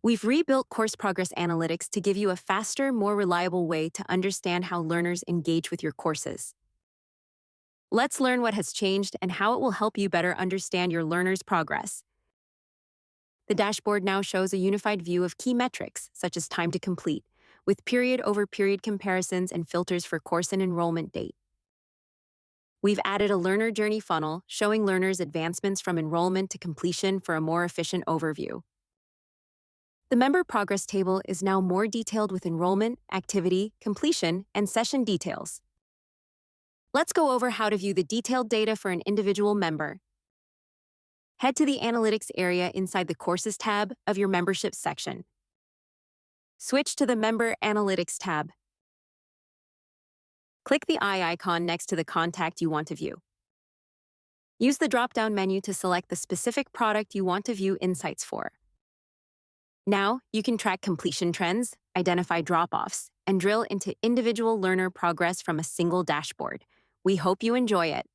We've rebuilt course progress analytics to give you a faster, more reliable way to understand how learners engage with your courses. Let's learn what has changed and how it will help you better understand your learners' progress. The dashboard now shows a unified view of key metrics, such as time to complete, with period-over-period comparisons and filters for course and enrollment date. We've added a learner journey funnel, showing learners advancements from enrollment to completion for a more efficient overview. The member progress table is now more detailed with enrollment, activity, completion, and session details. Let's go over how to view the detailed data for an individual member. Head to the Analytics area inside the Courses tab of your Membership section. Switch to the Member Analytics tab. Click the eye icon next to the contact you want to view. Use the drop-down menu to select the specific product you want to view insights for. Now, you can track completion trends, identify drop-offs, and drill into individual learner progress from a single dashboard. We hope you enjoy it.